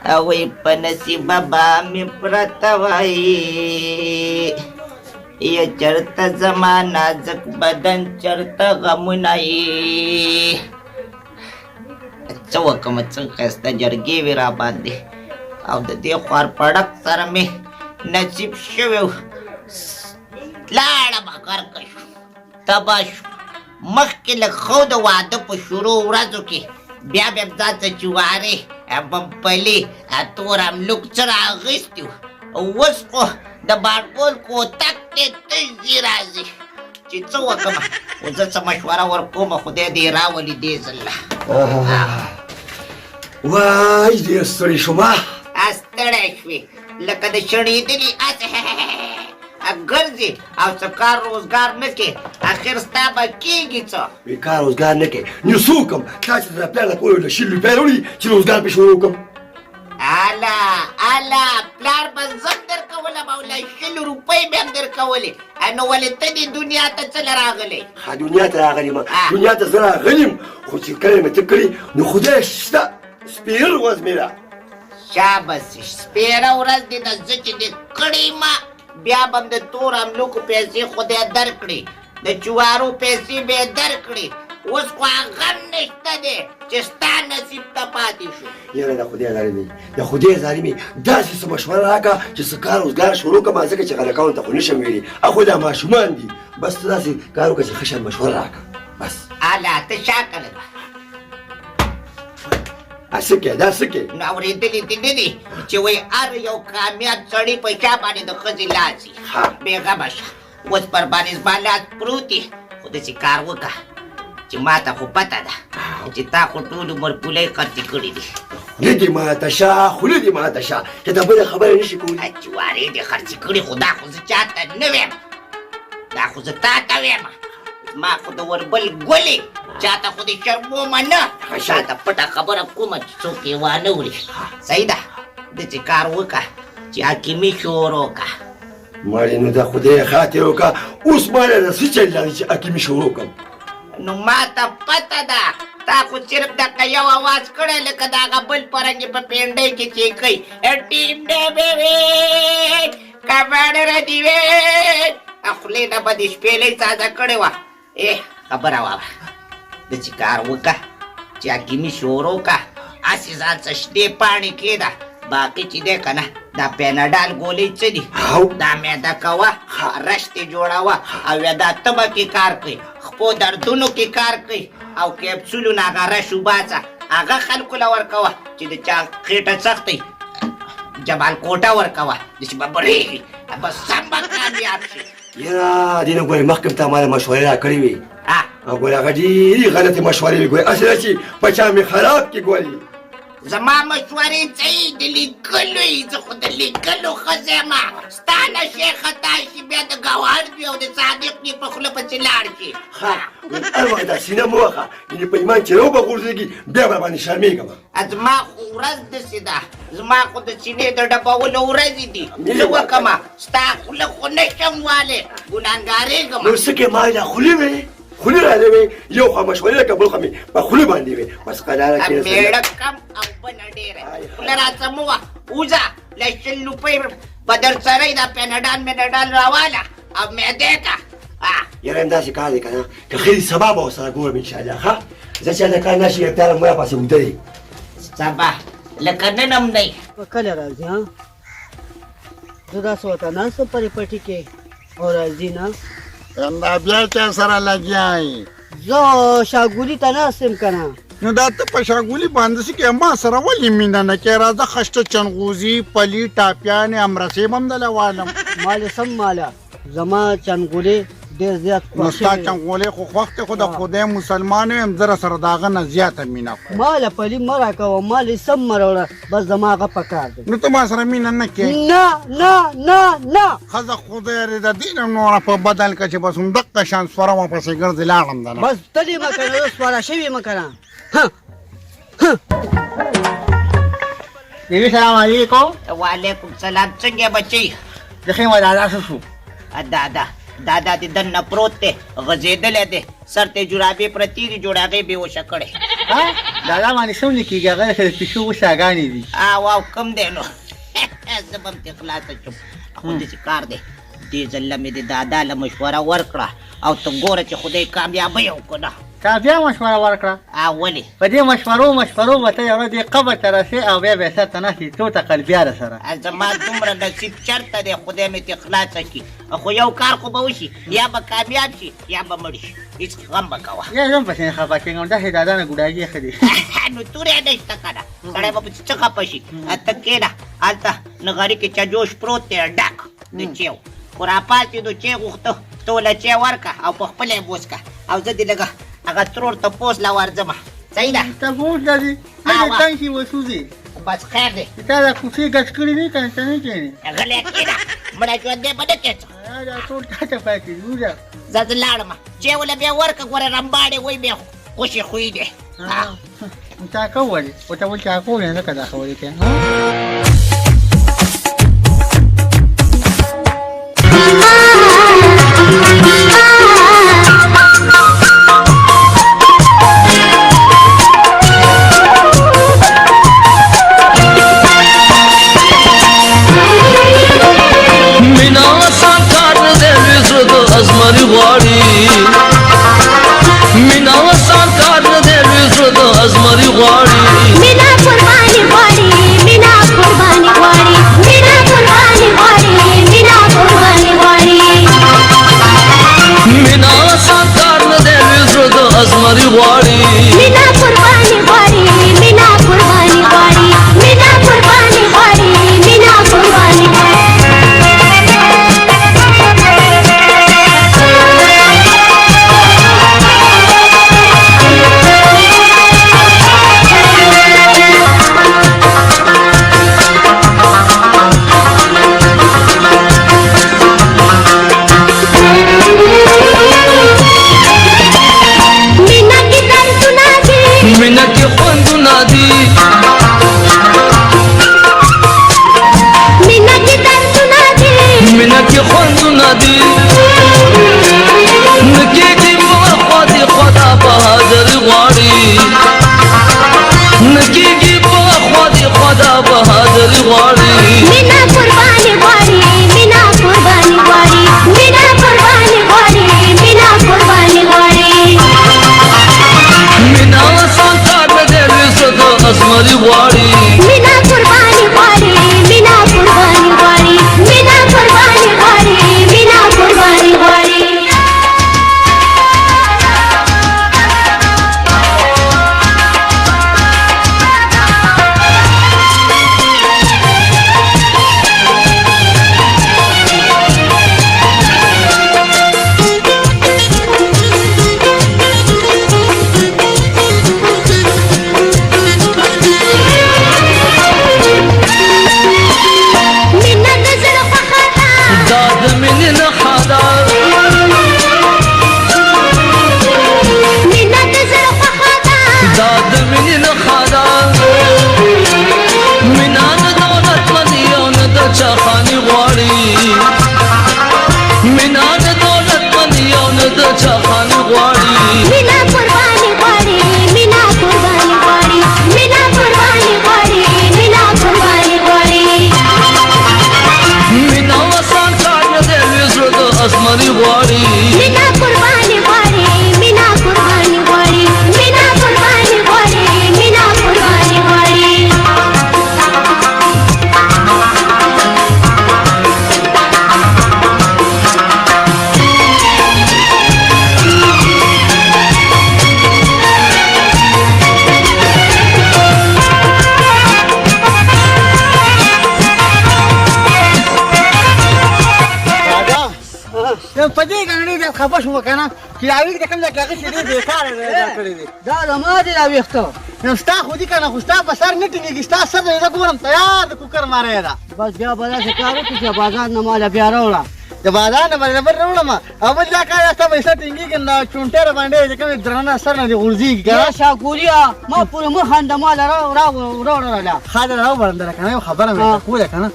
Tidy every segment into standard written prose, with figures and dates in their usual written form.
اوی پنسی بابا می پرتوائی یہ چرتا زمان نازک بدن چرتا غمونائی چوکم څنګه جرګې وی را باندې او د دې خوار پړک سره مې نصیب شوی لاړه بغیر کشو تباش مخکې له خو د واده په شروع ورځو کې بیا بیا ځاته چوارې بمپلي تورم لوک سره اغوستي وو اوس خو د بارکول کوتک کې تږي راځي چې څه وکړمه اوس زه څه مشوره ورکومه خدای دې راولي دې ځله وای ډېر ستړی شوم ستړی شوې لکه د شړېدلي اسې ګرځې او څه کار روزګار نه کې اخر ستا به کېږي څه کار روزګار نه کې نو څه وکړم تا چې د پلار له کولو له شل روپۍ راوړي چې روزګار پې شروع وکړم الا پلار به زم درکولم او له 100 روپۍ به هم درکولې نو ولې ته دې دنیا ته څه له راغلی دنیا ته راغلی یم دنیا ته زه راغلی یم خو چې کله مې ته کړي نو خدای شته سپېره ورځ مې ده شابس سپېره ورځ دې ده زه چې دې کړې ما بیا به هم د تور املوکو پیسې خدای درکړي د جوارو پیسې به یې درکړي اوس خو هغه نشته دی چې ستا نصیب ته پاتې شو یاره د خدای ظالمې د خدای ظالمې داسې څه مشوره راکړه چې څه کار روزګار شروع کړم ځکه چې غلکانو ته خو نشم ویلي اخو دا ماشومان دي بس ته داسې کار وکړه چې ښه شان مشوره راکړه بس الا ته شا کړې ده څه کې دا څه کې نو اورېدلي دې نه دي چې وایي هر یو کامیاب سړي په چا باندې د ښځې لاس وي بېغمه شه اوس پر باندې زما لاس پروت دی خو داسې کار وکړه چې ما ته خو پته ده چې تا خو ټول عمر پولۍ خرڅې کړي دي خوله دې ماته شه خوله دې ماته شه چې دا بله خبره نه شي کولی جوارې دې خرڅې کړي خو دا خو زه چاته نه ویم دا خو زه تا ته ویم ما خو د وربل ګلې چاته خو دې شرمومه نه چاته پټه خبره کومه چې څوک یې وانه وړي صحیح ده داسې کار وکړه چې حکیمي شروع کړه مړې نو د خدای خاطر وکړه اوس ماله د څه چل لري چې حکیمي شروع کړم نو ما ته پته ده تا خو صرف دغه یو اواز کړی لکه د هغه بل پرنګې په پینډۍ کې چې کوي ټیم ډبې وې کباړ ردي وې خولې نه به دې شپېلۍ ساده کړې وه خبره واوره داسې کار وکړه چې حکیمي شروع کړه هسې ځان څه شنې پاڼې کېده باقي چې دی که نه دا پیناډال ګولۍ څه دي دا معده کوه رش دې جوړوه او یا دا تبه کې کار کوي خپو دردونو کې کار کوي او کیپسولونه هغه رش وباسه هغه خلکو له ورکوه چې د چا خېټه سختۍ جبال کوټه ورکوه داسې به برېږي بس سم به کامیاب شي یاره دې نه ګورې مخکې تا ما له مشورې راکړې وې او ګورې هغه ډېرې غلطې مشورې وې ګورې هسې ده چې بچا مې خراب کړي ګورې زما مشورې صحیح د لیکلو یې زه خو د لیکلو ښځه یم ستا نه شی خطا شي بیا د ګوهر دي او د صادق دي په خوله پسې لاړ شي هر وخت دا سینه مه وهه یعنې په ایمان چې راوبه غورځېږي بیا به باندې شرمېږم زما خو ورځ داسې ده زما خو د سینې د ډبولو ورځې دي څه وکړمه ستا خوله خو نه شم والی ګناهګارېږم نو څه کې ما دا خولې وې خولې رالی وې یو خوا مشورې لکه بل خوا مې په خوله باندې وې بس قراره مېړه کم او بنه ډېره خوله راڅه مه وه وځه له 100 روپۍ به در سره دا پیناډال میناډال راواله او معدې ته یاره همداسې کار دی که نه که ښه دي سبا به ورسره ګورم انشاءالله ښه زه چې هلته کار نه شي پلاره مو راپسې اوږده دی سبا لکه نن هم دی کله راځي ها زه داسې ورته ناست پرې پټي کې او راځي نه دا بیا چا سره لګیا یې زه شاګولي ته ناست یم که نه نو دا ته په شاګولي باندې چې ما سره ولې مینه نه کې راځه خشته چنغوزي پلي ټاپیانې امرسې به هم دله والم مالې سم ماله زما چنګولې ډېر زیات نو ستا چنغولې خو خوښ دی خو د خدای مسلمان یم زه راسره د هغه نه زیاته مینه کوم ماله پلي مه راکوه مالې سم مه راوړه بس زما هغه په کار دی نو ته ما سره مینه نه کې نه نه نه نه ښځه خدای یې د دې نه نوره په بدل که چې بس همدقه شان سوره مه پسې ګرځې لاړم ده نه بس تلې مه که نه زه سواره شوې مه که نه بیبي سلام علیکم وعلیکم سلام څنګه بچی د خیمه دادا څه شو دادا دې دننه پروت دی غځېدلی دی سر ته جرابې پرتې دي جوړ هغې بېهوشه کړی ها دادا باندې سم نه کېږي هغه د پیشو غوښاګانې دي واو کم دی نو زه به هم ترې خلاصه شم خو داسې کار دی دې ځل مې د دادا له مشوره ورکړه او ته ګوره چې خدای کامیابی وکړه تا بیا مشوره ورکړه ولې په دې مشورو به ته یو ورځ دې قبر ته رسې او بیا به یې سر ته ناستې څو تقل بیا در سره زما دومره نصیب چرته دی خدای مې ترې خلاصه کړي خو یو کار خو به وشي یا به کامیاب شي یا به مړ شي هېڅ غم به کوه یا زه هم پسې نه خفه کېږم داسې دادا نه ګوډاګي ښه دي نو تورې نشته که نه سړی به پسې څه خفه شي ته کښېنه هلته نغري کې چجوش پروت دی ډک د چیو خو راپاڅېدو چای غوښته ته له چای ورکه او په خپله یې بوس که او زه دې لږه هغه ترور تپوس له ورځمه صحیح ده تپوس لري هغې تنګ شي وسوځي بس خیر دی چې تا دا کوڅې ګچ کړي دي که نه ته نه کښېنې غلی کښېنه مړه ژوندی به نه کېڅه دا ټول تا ته پاتې دي وځه زه لاړم چای وله بیا ورکه ګوره رمباړې وایي بیا خوشې خوی دی چاکه وولې ورته ویل چاکه وولې ځکه دا خبرې کوې ازمري غواړي مینا وسان کار نه دی زړه د ازمري غواړي مینا قرباني غواړي مینا قرباني غواړي مینا قرباني غواړي مینا قرباني غواړي مینا وسان کار نه دی زړه د ازمري غواړي مینا قرباني غواړي مینا قرباني غواړي مینا قرباني غواړي مینا قرباني غواړي مینا کې خوندونه دي مینا کې دردونه دي مینا کې خوندونه دي نکېږي په خوا دې خدا بهادر غواړي نکېږي په خوا دې خدا بهادر غواړي مینا قرباني غواړي مینا قرباني غواړي مینا قرباني غواړي مینا قرباني غواړي مینا وسان کار نه دی زړه د ازمري غواړي مینا قرباني غواړي مینا قرباني غواړي مینا قرباني غواړي مینا قرباني غواړي مینا د زړه خوښه ده دا د مینې نښه ده مینا د زړه خوښه ده دا د مینې نښه ده مینا د دولتمندي او نه د چا خاني غواړي مینا د دولتمندي او نه د چا خاني غواړي مینا قرباني غواړي مینا قرباني غواړي مینا قرباني غواړي مینا قرباني غواړي مینا وسان کار نه دی زړه د ازمري غواړي مینا قرباني غواړي مینا قرباني غواړي مینا قرباني غواړي مینا قرباني غواړي په دې ګڼې ډېر خفه شوم که نه چې راویښ د کوم ځای کې هغه چې ډېر بېکاره دی کړی دی دا زما دي دا ویښته نو ستا خو دي که نه خو ستا په سر نه ټینګېږي ستا سر دی زه ګورم تیار د کوکر ماری ده بس بیا به داسې کار وکړو چې بازار نه ماله بیا راوړه د بازار نه باندې بل راوړم او بل دا کار ستا پیسه ټینګېږي نو چونټۍ را باندې چې کوم درنه سر نه دې غورځېږي که یا نه شاکولیا ما پورې مه خنده ماله راوړله ښه ده راوبرم دله که نه یو خبره مې درته کوله که نه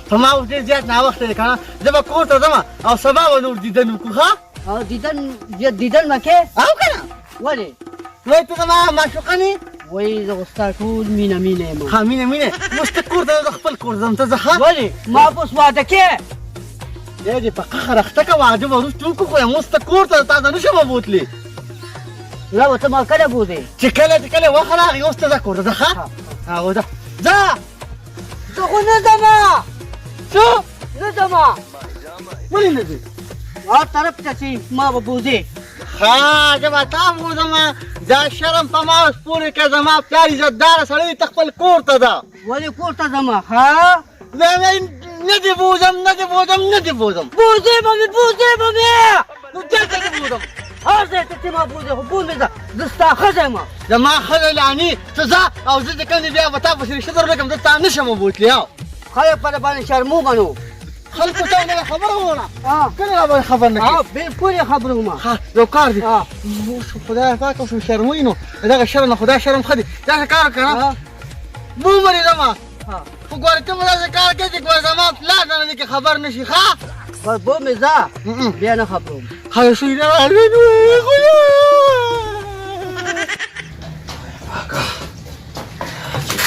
په ما اوس ډېر زیات ناوخته دی که نه زه به کور ته ځم او سبا به نور دیدن وکړو ښه او دیدن مکې او که نه ولې وای ته زما معشوقه نه وای زه ستا ټول مینه مینه یم. ها مینه مینه اوس ته کور ته زه خپل کور ځم ته ځه ښه ولې ما به اوس واده کې دی دې په قهر اخته که واده به وروسته وکړو خو یم اوس ته کور ته تا ته نشم بوتلی لا به ته ما کله بوځې چې کله وخت راغی اوس ته ځه کور ته ځه ښه هغه ځه ځه زه خو نه ځمه څه نه ځمه ولې نه ځې هر طرف ته چې ما به بوځې ها زه به تا بوځمه دا شرم په ما اوس پورې که زما پلار عزتداره سړی ته خپل کور ته ده ولې کور ته ځمه ها نه دې بوځم بوځې به مې نو دلته دې بوځم هر ځای ته چې ما بوځې خو بوځې ځه زه ستا ښځه یم زما ښځه لعنې ته ځه او زه چې کوم دی بیا به تا پسې رشته در لګم زه تا نشم بوتلی خلک په دې باندې شرمومه نو خلکو ته نه خبره وونه ها کله راباندې خبر نه ها کړې بالکل یې خبره ومه ها یو کار دی اوس خدای پاک اوس شرموي نو دغه شرم نه خدای شرم ښه دی داسې کار وکړه ومرې زما خو ګورې ته به داسې کار کوې چې ګوره زما پلار نه کې خبر نه شي ښه بس به مې ځه بیا نه خبروم ها سوی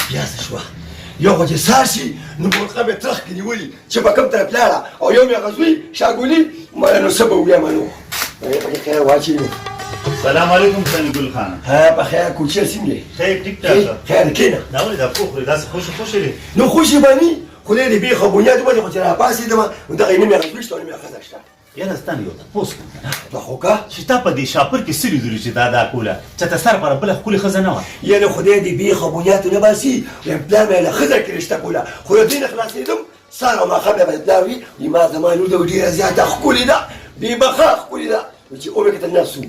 پیاسه شوه یو خو چې سار شي نو مرغه به ترخ کې نیولي چې په کوم طرف لاړه او یو مې غزوي شاګولي ماله نو څه به ووایم نو پکې خیر واچي نو سلام علیکم سنی ګل خان ها په خیر کوچه څنګه خیر ټیک ټاک خیر کېنه دا ولې دا فوق داسې خوشې دی نو خوشي باندې خدای دې بیخه بنیاد باندې خو چې راپاسېدم نو دغه یې مې غزوي شته نو مې ښځه شته یاره ستانه یو تاسو دا خو که چې تا په دې شاپر کې سړي دي چې دا کوله چې تا سره پر بل خپل خزانه و یعنی خدای دې بیخه بنیاد نه باسي یم پلان مې له خزه کې رشته کوله خو دې نه خلاصېدم ساره ما خبره به پلان وي ما زما لور د ډیره زیاته ښکلې ده بې بخا ښکلې ده چې اوبه کې تر نسو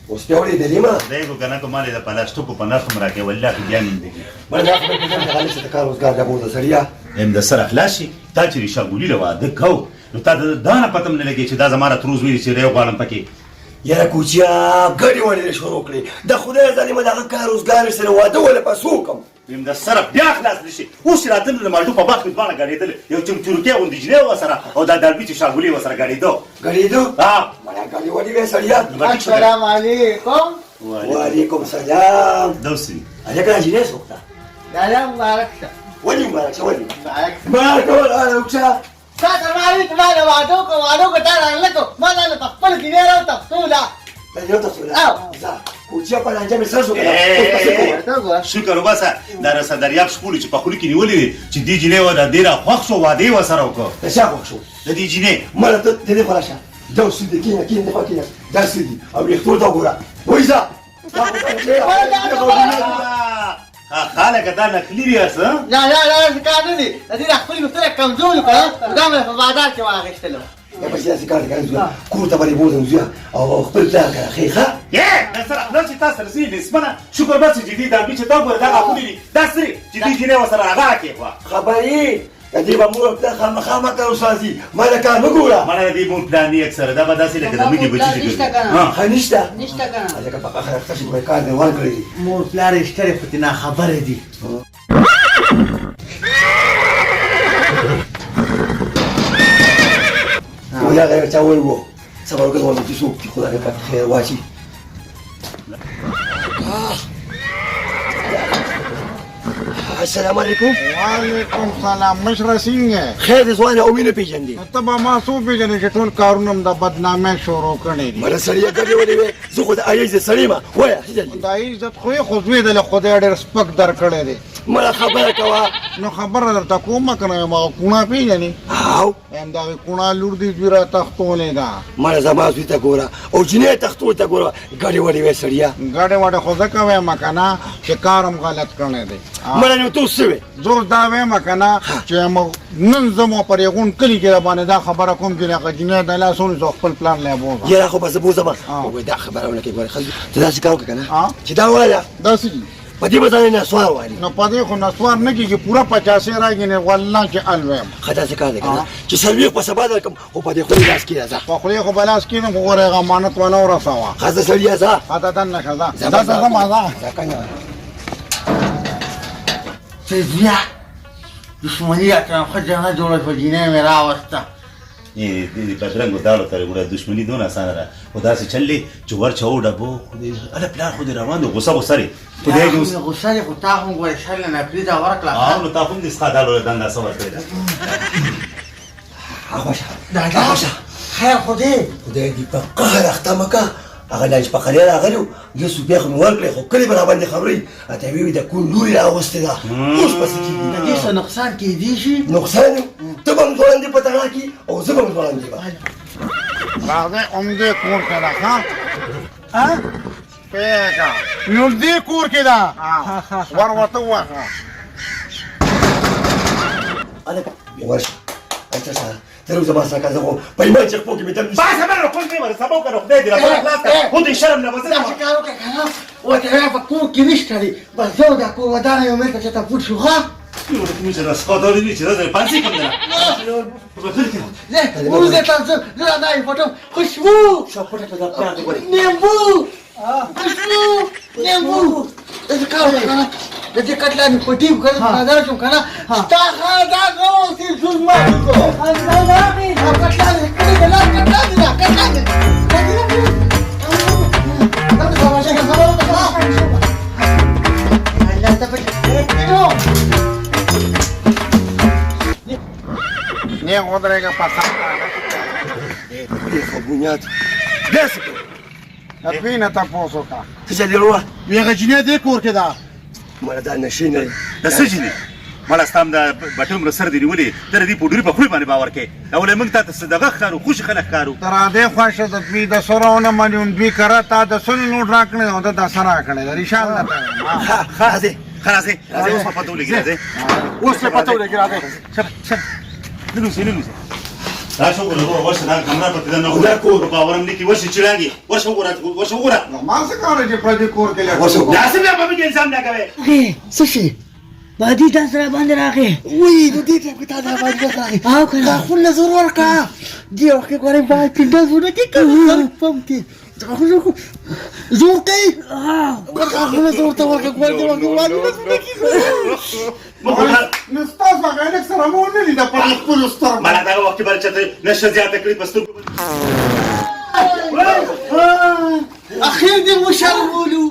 اوس بیا ولې دلې ما دا یو کنه کومه ده په لاشتو په نرخ مرکه والله کې بیا من دي ما دا خبره کوم غالي چې کار روزګار د بوزه سړیا هم د سره خلاصي تا چې شاګولي له واده کو نو تا دا نه پتم نه لګي چې دا زماره تروز وی چې ریو غالم پکې یاره کوچیا ګډي ولې شروع کړې د خدای ځانې ما دغه کار روزګار سره واده ولا پسو کوم هم د سره بیا خلاص نشي اوس راتل د مالټو په باغ کې ځوانه غړېدل یو چمچورکه غوندې جنې وسره او دا دربي چې شاګولي وسره غړېدو ها ما ګړي ولې سړیا السلام علیکم وعلیکم سلام دوسی الګا جنې سوکتا دا مبارک شه ولې مبارک ولې مبارک ما ټول اړوچا تا درمالي ته ما واده کو تا راغله ما نه په خپل کې نه راوته ټوله دا یو تاسو لا کوچیا په لانجه مې سره سوکتا شکر وباسه دا رسا دریاب شپولې چې په خولي کې نیولې چې دی جنې و دا ډېره خوښ شو واده وسره وکړو ته څه خوښ شو د دې جنې مله ته دې خلاصه دا سودی کینه خو کینه دا سودی او یختور دا ګوره وایزا خالق دا نقلی ریاست نه کار نه دي دې خپل مستره کمزوري کړه دا مې په بازار کې واغښتلو یا په سیاسي کار کې زویا کور ته باندې بوزم زویا او خپل پلان کړه خیخه یې دا سره خپل چې تاسو رسېږي اسمنه شکر بس چې دې دا به چې تا ګور دا خپل دا سری چې دې جنې وسره راغله کې خبرې دې به مور ته خامخا کار وسازي ما دا کار وګوره مړه دې مون پلان یې اکثر دا به داسې لکه د میږي بچی نشته نشته کنه ځکه په اخر وخت کې کار نه ورکړي مور پلار اشتره پتی نه خبره دي ولا غير تاول وو سبب كذا ولا تسوق خذ عليك خير واشي السلام عليكم وعلیکم سلام مشره څنګه خیر زوانه او مینه پیژندې ته به ما څو پیژنې چې ټول کارونه د بدنامۍ شروع کړي دي مله سړی ګډې ولې زه خو د عايز سړی ما وای د عزت خو یې خو د خدای ډېر سپک درکړی دی مله خبره کوه نو خبره درته کومه که نه ما کوڼه پیژنې او همدغې کوڼه لور دې دوی را تختولې ده مله زما زوی ته ګوره او جنې تختو ته ګوره ګډې ولې وای سړیا ګاډې واډې خو ځکه وایم که نه چې کار هم غلط کړی دی مله نو تو څه وې زه دا وایم که نه چې نن زه مو پر یغون کلي کې راباندې دا خبره کوم چې هغه جنۍ د لاس ونیسو خپل پلان لی بوځه یاره خو به زه بوځم دا خبره ونه کوي ګوره ته داسې کار وکړه که نه چې دا ووایه داسې په دې به ځان نسوار وایي نو په دې خو نسوار نه کېږي پوره 50 راګینې والله چې ال وایم ښه داسې کار دی که نه چې څلوېښت په سبا درکړم خو په دې خولې لاس کېږده ځه په خولې خو به لاس کېږم خو ګوره هغه امانت ونه ورسوه ښځه سړیه ځه ښه دننه شه ځه دا ته ځم ځه چې زویا دښمني راته ښه جنه جوړه شوه جینۍ مې راوسته بدرنګو دالو ترې ګوره دښمني دونه اسانه ده خو داسې چل دی چې ورچه وډبو هله پلار خو دې روان دی غوسه غوسه دی خدای دې اوس غوسه دې خو تا هم ګورې شل نه پرېږده ورکړه نو تا هم دې ستا دالو له دنده څه ورکړې ده خوشه خیر خو دې خدای دې په قهر اخته مه که هغه لا چې په قلیه راغلي وو یو څو بیا خو مې ورکړې خو کلي به راباندې خبرې راته ویې وي د کوم لوري راغوستې ده اوس پسې کېږي د دې څه نقصان کېدی شي نقصان یو ته به هم ځوړندې په تړا کې او زه به هم ځوړندې به راځئ عمدې کور کې ده ښه پیګه نو دې کور کې ده ور ورته ووهه هلکه ورشه هلته سره تر اوسه ما سره که زه خو په ایمان چې خپو کې مې دم با خبره خپل دی ولا سبا وکړه خدای دې را خلاص کړه خو دې شرم نه وځه داسې کار وکړه که نه ورته وایه په کور کې نشته دی بس زه دا کور ودانه یو مېلته چې ته پوټ شو ښه یو کوم چې راسخاطر دي چې دا پانسي کوم نه زه وروسته تاسو زه دا یې پټم خوشبو شاپټه په دا پلار دې ګورې نیمبو خوشبو نیمبو داسې کار وکړه که نه د دې کټلا مې پټي کړه بازار شم که نه ستا دا کوم چې زوز ما کټلا مې کړې ده لا کټلا مې ده کټلا مې نه ودرېږه په خط خو بنیاد داسې کوه دوی نه تپوس وکړه ته چې دې وروه هغه جینۍ دې کور کې ده مړه دا نشې نه دی د څه جینې مړه ستا هم د بټوم له سر دې نیولې ته د دې په ډوري په خوی باندې باور کوې او له موږ ته ته دغه ښکارو خوشي خلک ښکارو تر دې خوښه د دوی د سرونه باندې دوی کرا تا د سل نوټ راکړې او د سره راکړې د ریشان نه راځې راځې اوس په پته ولګي راځې اوس په پته ولګي راځې ننوسې راشه وګوره ورشه دا کمره پکې ده نه وګوره په باورم نه کې ورشه چړانګې ورشه وګوره ما څه کار چې په دې کور کې ورشه وګوره داسې بیا به مې الزام نه کوې څه شي بادي دا سره باندې راغی وی نو دې ټیم کې تا دا باندې راغی او که نه خپل نظر ورکړه دې وخت کې ګورې باید پنډه زونه کې کوي پم کې زور کوي خپل نظر ورته ورکړه ګورې دې وخت نو ستاسو هغه لږ سره مو نه لیده په خپلو سترګو مالا دغه وخت کې باندې چې ته نشه زیاته کړې په سترګو اخیر دې وشرمولو